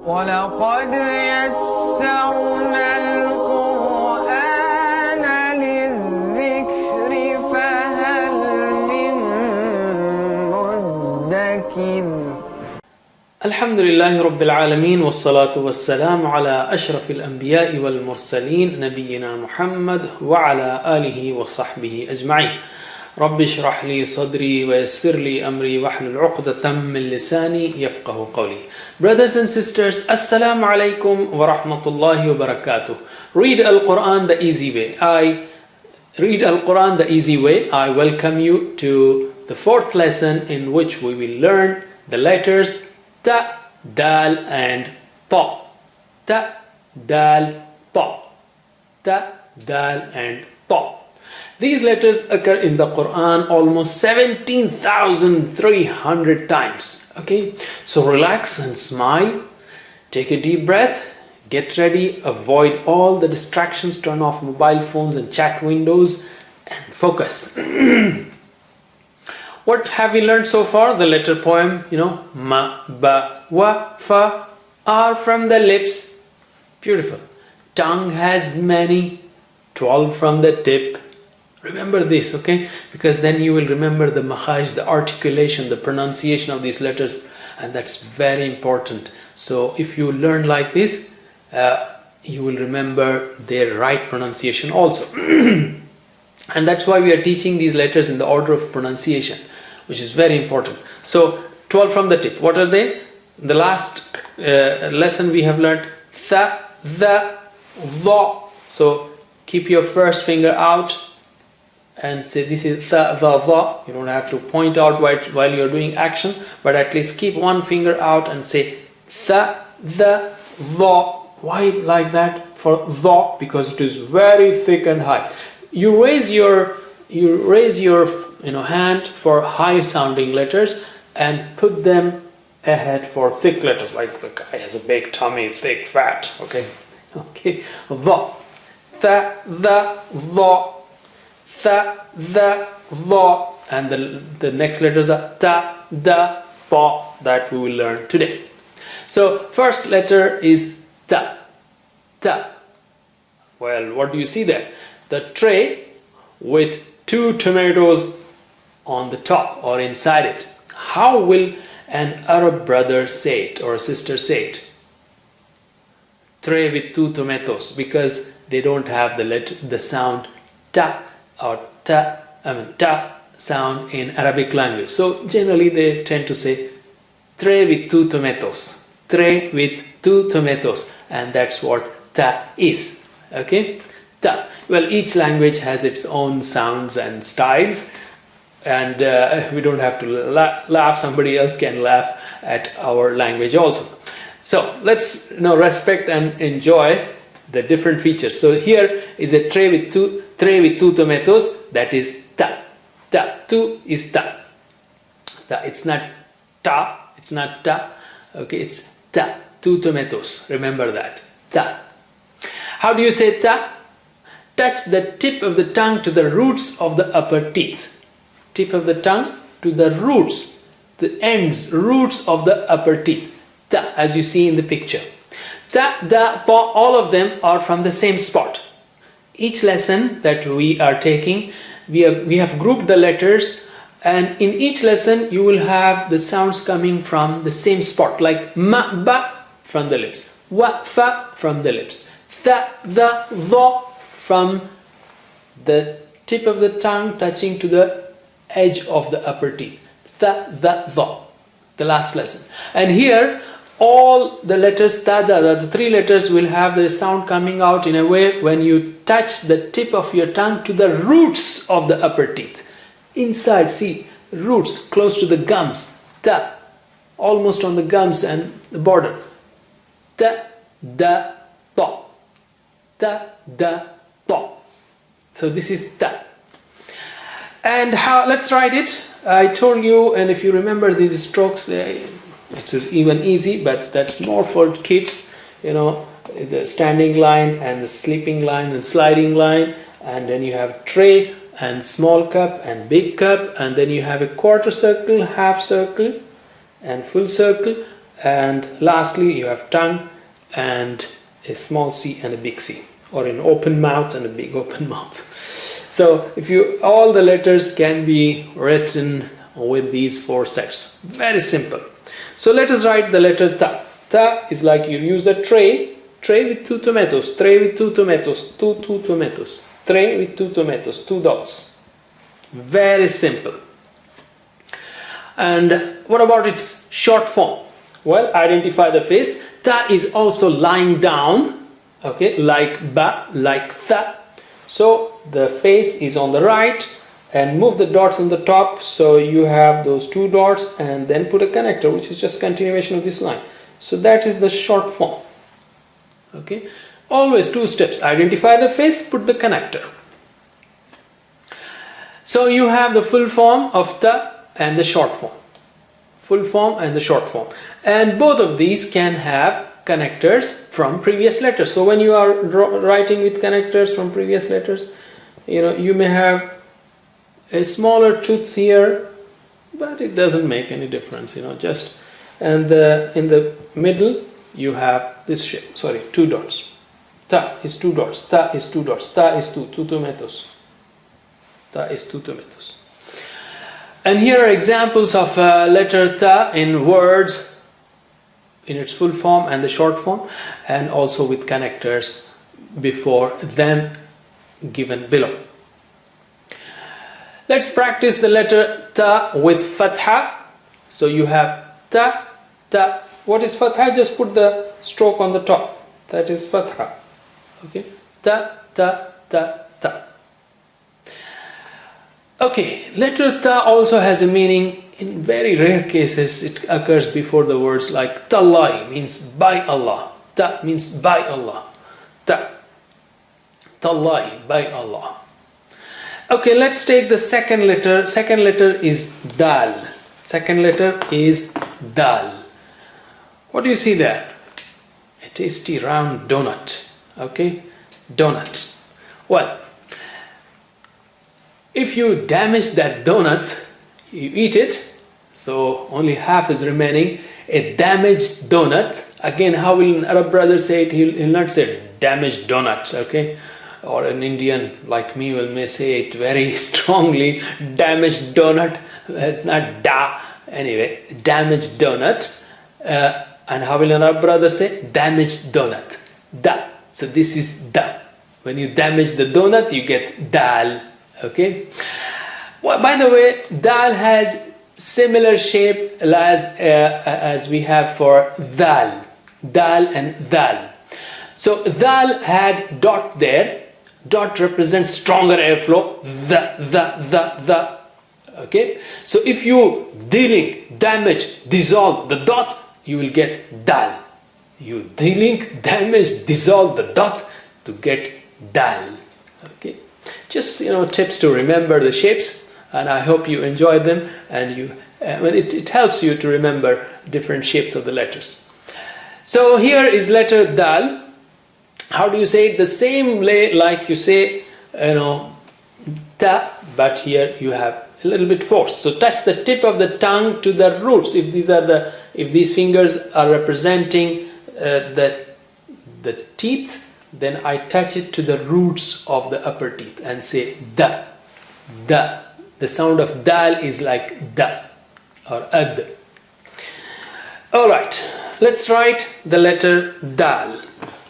وَلَقَدْ يَسَّرْنَا الْقُرْآنَ لِلذِّكْرِ فَهَلْ مِن مُّدَّكِرٍ. الحمد لله رب العالمين والصلاة والسلام على أشرف الأنبياء والمرسلين نبينا محمد وعلى آله وصحبه أجمعين. رب اشرح لي صدري ويسر لي أمري واحلل عقدة من لساني يفقه قولي. Brothers and sisters, Assalamu alaikum wa rahmatullahi wa barakatuh. Read Al-Quran the easy way. I welcome you to the fourth lesson in which we will learn the letters Ta, Dal and Ta. Ta, Dal, Ta. Ta, Dal and Ta. These letters occur in the Quran almost 17,300 times. Okay, so relax and smile. Take a deep breath. Get ready. Avoid all the distractions. Turn off mobile phones and chat windows and focus. What have we learned so far? The letter poem, ma, ba, wa, fa are from the lips. Beautiful. Tongue has many, 12 from the tip. Remember this, okay? Because then you will remember the makharij, the articulation, the pronunciation of these letters, and that's very important. So if you learn like this, you will remember their right pronunciation also. And that's why we are teaching these letters in the order of pronunciation, which is very important. So 12 from the tip. What are they? The last lesson we have learned tha, the, dha. So keep your first finger out and say this is tha, the, dha. You don't have to point out while you're doing action, but at least keep one finger out and say tha, the, dha. Why like that? For dha, because it is very thick and high. You raise your hand for high sounding letters and put them ahead for thick letters, like the guy has a big tummy, thick, fat. Okay. Dha, tha, the, dha, tha, the, dha, and the next letters are ta, da, pa, that we will learn today. So first letter is ta. Ta. Well, what do you see there? The tray with 2 tomatoes on the top or inside it. How will an Arab brother say it or sister say it? Tray with 2 tomatoes, because they don't have the sound ta or ta sound in Arabic language. So generally they tend to say tray with 2 tomatoes. Tray with 2 tomatoes, and that's what ta is. Okay? Ta. Well, each language has its own sounds and styles, and we don't have to laugh. Somebody else can laugh at our language also. So let's respect and enjoy the different features. So here is a tray with 2 tomatoes. That is ta. Ta. 2 is ta. Ta. It's not ta. It's not ta. Okay, it's ta. 2 tomatoes. Remember that. Ta. How do you say ta? Touch the tip of the tongue to the roots of the upper teeth. Tip of the tongue to the roots, the ends, roots of the upper teeth. Ta, as you see in the picture. Ta, da, pa, all of them are from the same spot. Each lesson that we are taking, we have grouped the letters, and in each lesson you will have the sounds coming from the same spot, like ma, ba from the lips, wa, fa from the lips, tha, the, dha from the tip of the tongue touching to the edge of the upper teeth. Tha, the, dha. The last lesson. And here all the letters ta, da, the 3 letters will have the sound coming out in a way when you touch the tip of your tongue to the roots of the upper teeth. Inside, see, roots close to the gums. Ta, almost on the gums and the border. Ta, da, ta. Ta, da, ta. So this is ta. And let's write it. I told you, and if you remember these strokes, it is even easy, but that's more for kids. The standing line and the sleeping line and sliding line, and then you have tray and small cup and big cup, and then you have a quarter circle, half circle, and full circle, and lastly you have tongue and a small c and a big C, or an open mouth and a big open mouth. So if you, all the letters can be written with these 4 sets. Very simple. So let us write the letter ta. Ta is like you use a tray with 2 tomatoes, tray with 2 tomatoes, two tomatoes, tray with 2 tomatoes, 2 dots. Very simple. And what about its short form? Well, identify the face. Ta is also lying down, okay, like ba, like tha. So the face is on the right, and move the dots on the top, so you have those 2 dots, and then put a connector, which is just continuation of this line. So that is the short form. Okay, always 2 steps. Identify the face, put the connector. So you have the full form of ta and the short form. Full form and the short form. And both of these can have connectors from previous letters. So when you are writing with connectors from previous letters, you may have a smaller tooth here, but it doesn't make any difference, just, and in the middle you have this shape, 2 dots. Ta is 2 dots, ta is 2 dots, ta is 2 tomatoes. Ta is 2 tomatoes. And here are examples of letter ta in words in its full form and the short form, and also with connectors before them given below. Let's practice the letter ta with fatha. So you have ta, ta. What is fatha? Just put the stroke on the top. That is fatha. Okay, ta, ta, ta, ta. Okay, letter ta also has a meaning. In very rare cases it occurs before the words, like tallahi means by Allah. Ta means by Allah. Ta. Tallahi, by Allah. Okay, let's take the second letter. Second letter is dal. Second letter is dal. What do you see there? A tasty round donut. Okay, donut. Well, if you damage that donut, you eat it, so only half is remaining. A damaged donut. Again, how will an Arab brother say it? He'll not say damaged donut, okay? Or an Indian like me may say it very strongly, damaged donut. It's not da. Anyway, damaged donut. And how will an Arab brother say? Damaged donut. Da. So this is da. When you damage the donut, you get dal. Okay. Well, by the way, dal has similar shape as we have for dal. Dal and dal. So dal had dot there. Dot represents stronger airflow. The. Okay. So if you delink, damage, dissolve the dot, you will get dal. You delink, damage, dissolve the dot to get dal. Okay. Just tips to remember the shapes, and I hope you enjoy them, and it helps you to remember different shapes of the letters. So here is letter dal. How do you say it? The same way like you say ta, but here you have a little bit force. So touch the tip of the tongue to the roots. If these fingers are representing the teeth, then I touch it to the roots of the upper teeth and say da, da. The sound of dal is like da or ad. Alright, let's write the letter dal.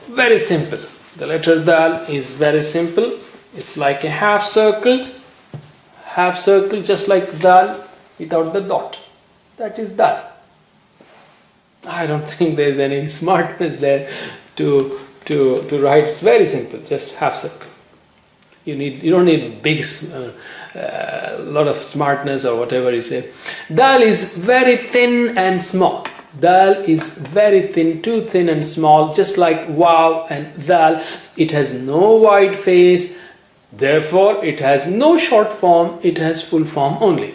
Very simple. The letter dal is very simple. It's like a half circle, just like dal without the dot. That is dal. I don't think there's any smartness there to write. It's very simple, just half circle. You don't need big lot of smartness or whatever you say. Dal is very thin and small. Dal is very thin, too thin and small, just like waw and dal. It has no wide face, therefore it has no short form, it has full form only.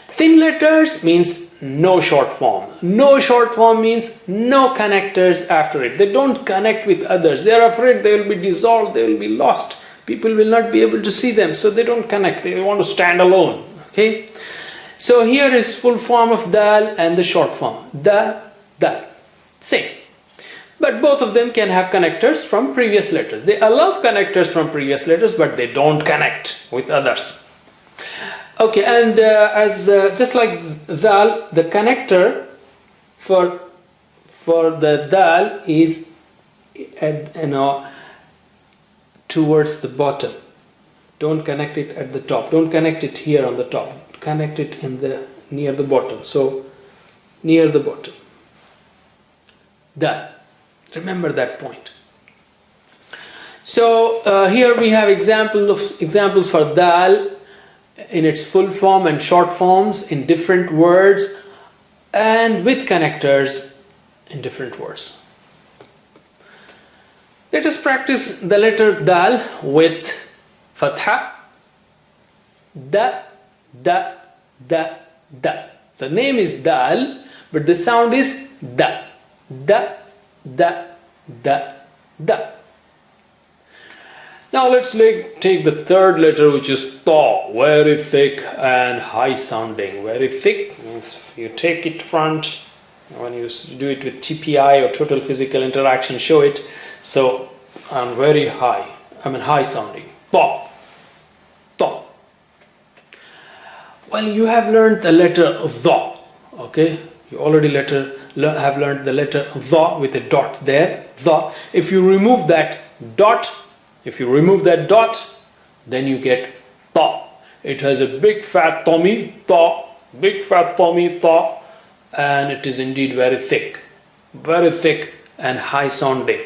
Thin letters means no short form. No short form means no connectors after it. They don't connect with others. They are afraid they will be dissolved, they will be lost. People will not be able to see them, so they don't connect. They want to stand alone. Okay? So here is full form of dal and the short form. Da, dal. Same. But both of them can have connectors from previous letters. They allow connectors from previous letters, but they don't connect with others. Okay, and just like dal, the connector for the dal is towards the bottom. Don't connect it at the top. Don't connect it here on the top. Connect it near the bottom. So near the bottom. Dal. Remember that point. So here we have examples for dal in its full form and short forms in different words and with connectors in different words. Let us practice the letter dal with fatha, da, da, da, da. The name is dal, but the sound is da, da, da, da, da. Now let's take the third letter, which is ta, very thick and high sounding. Very thick means you take it front, when you do it with TPI or total physical interaction, show it. So I'm very high, high sounding. Ta, ta. Well, you have learned the letter dha, okay? You already have learned the letter dha with a dot there, dha. If you remove that dot, then you get ta. It has a big fat tummy, ta, big fat tummy, ta, and it is indeed very thick and high sounding.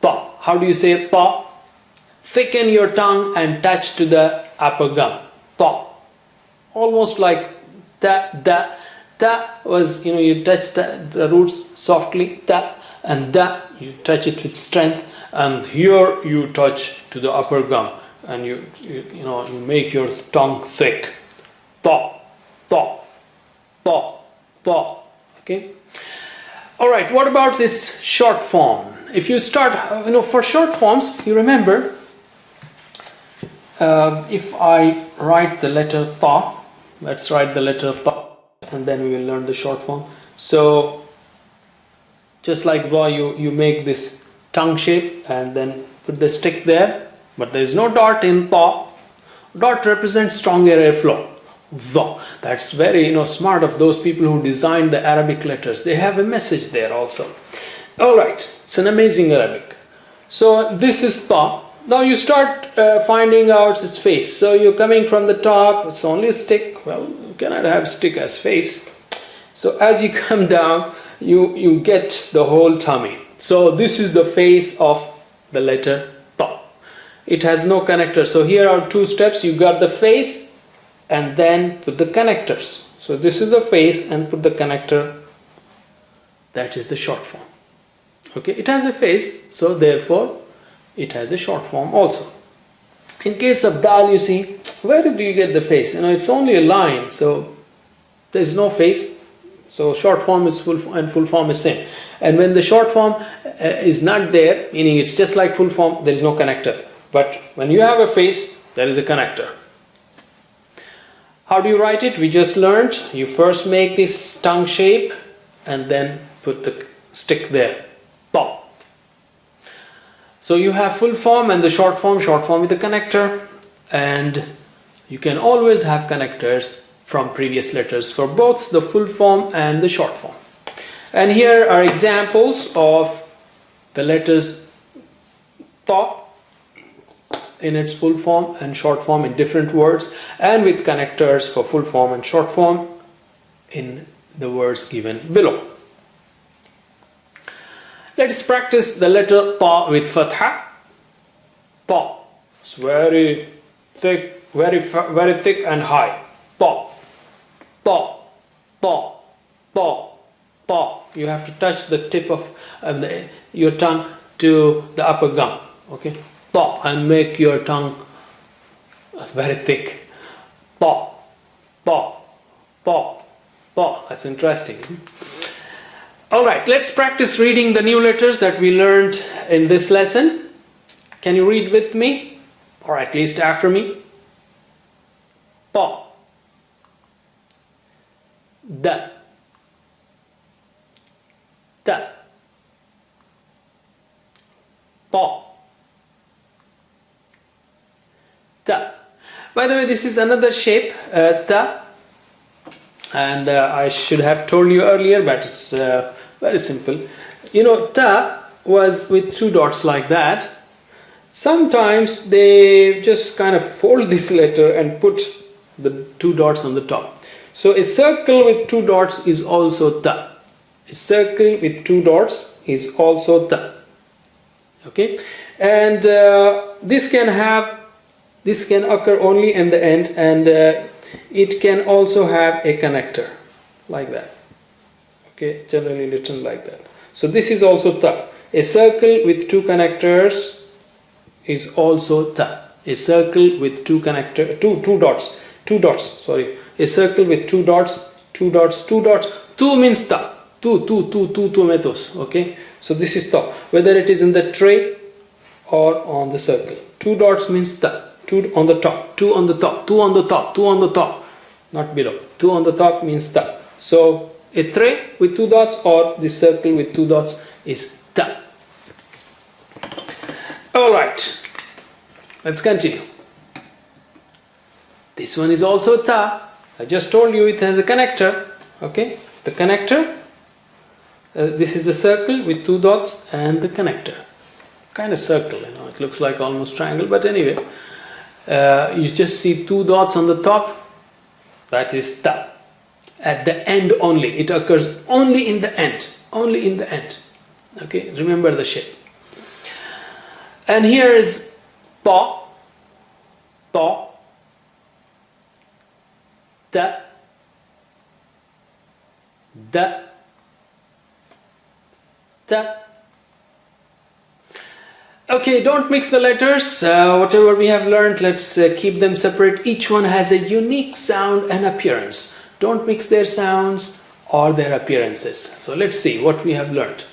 Ta. How do you say ta? Thicken your tongue and touch to the upper gum. Ta. Almost like da, da. Da was, you touch the roots softly, ta, and da, you touch it with strength, and here you touch to the upper gum, and you make your tongue thick. Ta, ta, ta, ta. Okay. All right. What about its short form? If you start, for short forms, you remember. If I write the letter ta, let's write the letter ta. And then we will learn the short form. So just like dha, you make this tongue shape and then put the stick there, but there is no dot in ta. Dot represents stronger airflow. Dha. That's very smart of those people who designed the Arabic letters. They have a message there also. All right, it's an amazing Arabic. So this is ta. Now you start finding out its face. So you're coming from the top, it's only a stick. Well, you cannot have stick as face. So as you come down, you get the whole tummy. So this is the face of the letter ta. It has no connector. So here are two steps. You got the face and then put the connectors. So this is the face and put the connector. That is the short form. Okay, it has a face, so therefore it has a short form also. In case of dal, you see, where do you get the face? It's only a line, so there is no face. So short form is full and full form is same. And when the short form is not there, meaning it's just like full form, there is no connector. But when you have a face, there is a connector. How do you write it? We just learned. You first make this tongue shape and then put the stick there. Ta. So you have full form and the short form with the connector, and you can always have connectors from previous letters for both the full form and the short form. And here are examples of the letters ta in its full form and short form in different words, and with connectors for full form and short form in the words given below. Let's practice the letter ta with fatha. Ta. It's very thick, very thick and high. Ta. Ta. Ta. Ta. Ta. You have to touch the tip of your tongue to the upper gum. Okay. Ta, and make your tongue very thick. Ta. Ta. Ta. Ta. That's interesting. All right, let's practice reading the new letters that we learned in this lesson. Can you read with me, or at least after me? Ta, da, By the way, this is another shape, ta, and I should have told you earlier, but it's very simple. You know, ta was with two dots like that. Sometimes they just kind of fold this letter and put the two dots on the top. So a circle with two dots is also ta. A circle with two dots is also ta. Okay, and this can occur only in the end, and it can also have a connector like that. Okay, generally written like that. So this is also ta. A circle with two connectors is also ta. A circle with two dots. Sorry. A circle with two dots. Two means ta. Two tomatoes. Okay. So this is ta. Whether it is in the tray or on the circle. Two dots means ta. Two on the top. Two on the top. Two on the top. Two on the top. Not below. Two on the top means ta. So a tray with two dots or the circle with two dots is ta. Alright, let's continue. This one is also ta. I just told you it has a connector. Okay, the connector. This is the circle with two dots and the connector. Kind of circle, you know, it looks like almost triangle, but anyway, you just see two dots on the top. That is ta. At the end only. It occurs only in the end. Only in the end. Okay, remember the shape. And here is ta, ta, ta, da, ta. Okay, don't mix the letters. Whatever we have learned, let's keep them separate. Each one has a unique sound and appearance. Don't mix their sounds or their appearances. So let's see what we have learned.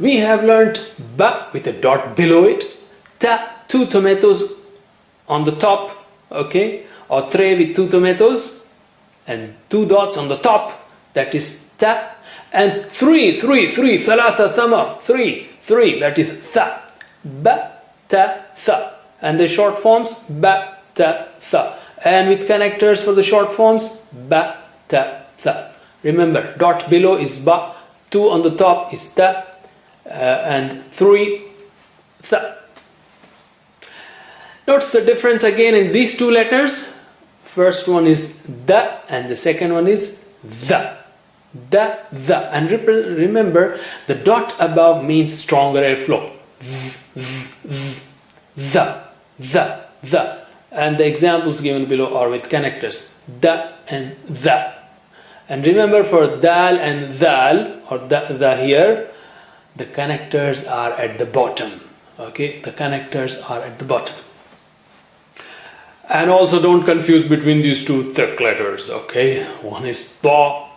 We have learned ba with a dot below it, ta, two tomatoes on the top, okay, or tray with two tomatoes and two dots on the top, that is ta, and three, thalatha thama, three, that is tha, ba, ta, tha, and the short forms ba, ta, tha, and with connectors for the short forms ba, ta, tha. Remember, dot below is ba, two on the top is ta, and three, tha. Notice the difference again in these two letters. First one is da and the second one is the. Da, the. And remember, the dot above means stronger airflow. The. And the examples given below are with connectors. Da and the. And remember, for dal and dal, or the here, the connectors are at the bottom. Okay, the connectors are at the bottom. And also don't confuse between these two thick letters. Okay, one is ta,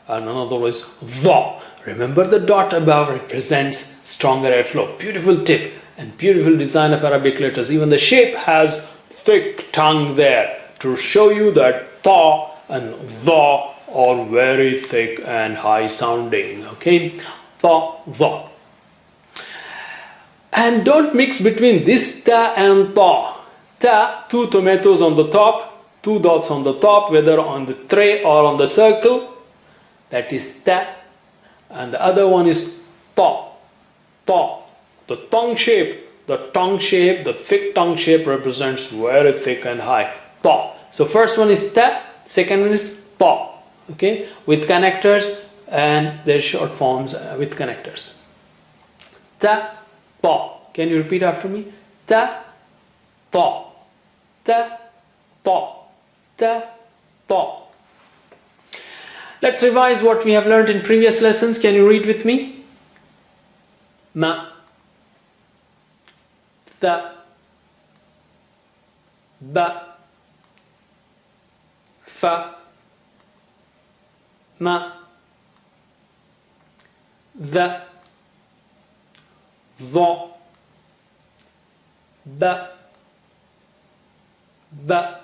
and another is va. Remember, the dot above represents stronger airflow. Beautiful tip and beautiful design of Arabic letters. Even the shape has thick tongue there to show you that ta and the are very thick and high sounding. Okay, ta, the. And don't mix between this ta and ta. Ta, two tomatoes on the top, two dots on the top, whether on the tray or on the circle, that is ta. And the other one is ta. The tongue shape, the thick tongue shape represents very thick and high. Ta. So first one is ta, second one is ta. Okay, with connectors and their short forms with connectors. Ta, ta. Can you repeat after me? Ta, ta. Ta, ta, ta, ta. Let's revise what we have learned in previous lessons. Can you read with me? Ma, tha, ba, fa, ma, dha, dha, ba, ba,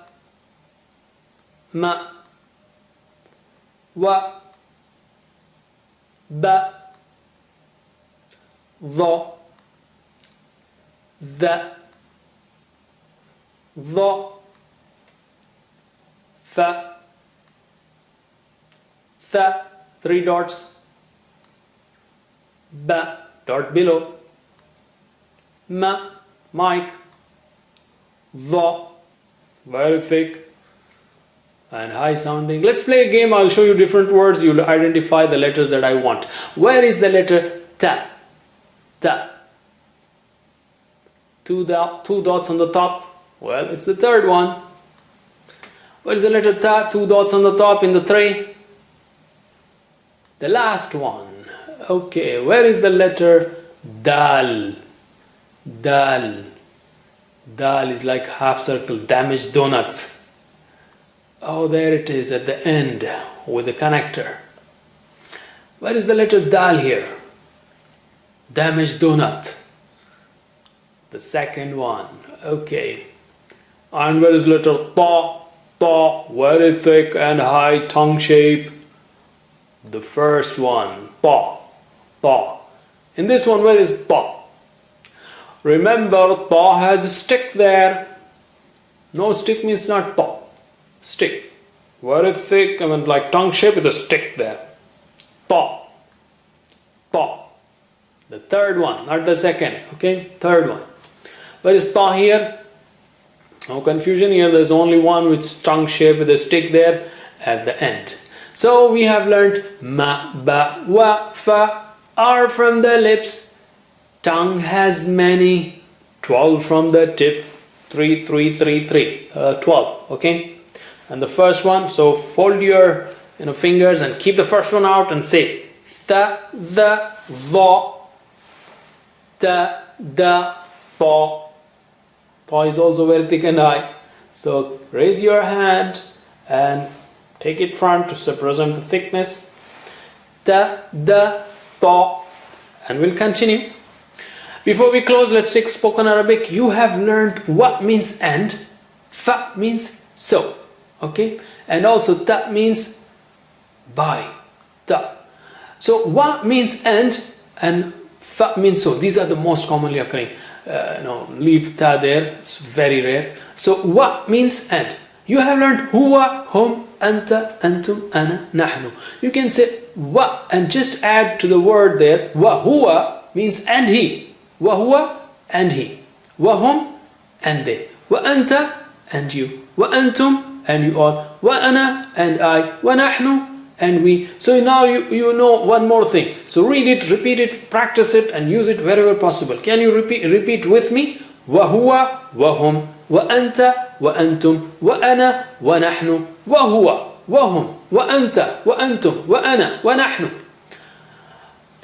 ma, wa, ba, dha, dha, Fa, tha, 3 dots. Ba, dot below. Ma, mic. Dha, very thick and high sounding. Let's play a game. I'll show you different words. You'll identify the letters that I want. Where is the letter ta? Ta. Two dots on the top. Well, it's the third one. Where is the letter ta? 2 dots on the top in the tray. The last one. Okay, where is the letter dal? Dal. Dal is like half circle, damaged donut. Oh, there it is at the end with the connector. Where is the letter dal here? Damaged donut. The second one. Okay. And where is letter ta? Ta, very thick and high tongue shape. The first one. Ta. Ta. In this one, where is ta? Remember, ta has a stick there. No stick means not ta. Stick. Very thick, I mean like tongue shape with a stick there. Ta. Ta. The third one, not the second. Okay, third one. Where is ta here? No confusion here. There's only one with tongue shape with a stick there at the end. So we have learned ma, ba, wa, fa are from the lips. Tongue has many. 12 from the tip. 3, 3, 3, 3. 12. Okay. And the first one. So fold your fingers and keep the first one out and say ta, the, va, ta, da, ta. Ta is also very thick and high. So raise your hand and take it front to represent the thickness. Ta, da, ta. And we'll continue. Before we close, let's take spoken Arabic. You have learned what means and, fa means so. Okay? And also ta means by. Ta. So wa means and fa means so. These are the most commonly occurring. Leave ta there. It's very rare. So wa means and. You have learned huwa, hum, anta, antum, ana, nahnu. You can say wa and just add to the word there. Wa huwa means and he. Wa huwa and he. Wa hum and they. Wa anta and you. Wa antum and you all. Wa ana and I. Wa nahnu and we. So now you know one more thing. So read it, repeat it, practice it and use it wherever possible. Can you repeat with me? Wa huwa, wa hum, wa anta, wa antum, wa ana, wa nahnu, wa huwa, wa hum, wa anta, wa antum, wa ana, wa nahnu.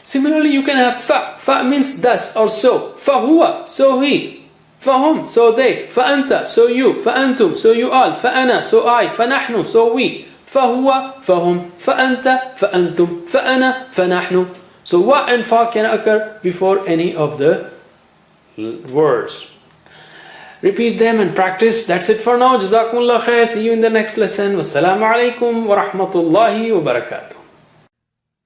Similarly, you can have fa. Fa means thus or so. Fa huwa, so he. Fa hum, so they. Fa anta, so you. Fa antum, so you all. Fa ana, so I. Fa nahnu, so we. Fa huwa, fa hum, fa anta, fa antum, fa ana, fa nahnu. So wa and fa can occur before any of the words. Repeat them and practice. That's it for now. Jazakumullah khair. See you in the next lesson. Wassalamu alaikum wa rahmatullahi wa barakatuh.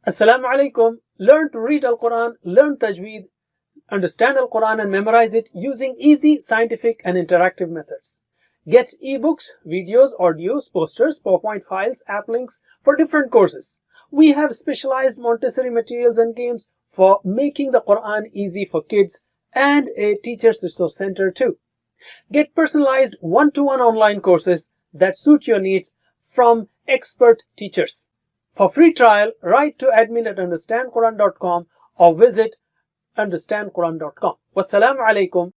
Assalamu alaikum. Learn to read Al-Quran, learn Tajweed, understand Al-Quran and memorize it using easy, scientific and interactive methods. Get ebooks, videos, audios, posters, PowerPoint files, app links for different courses. We have specialized Montessori materials and games for making the Quran easy for kids and a teacher's resource center too. Get personalized one-to-one online courses that suit your needs from expert teachers. For free trial, write to admin@understandquran.com or visit understandquran.com. Wassalamu alaikum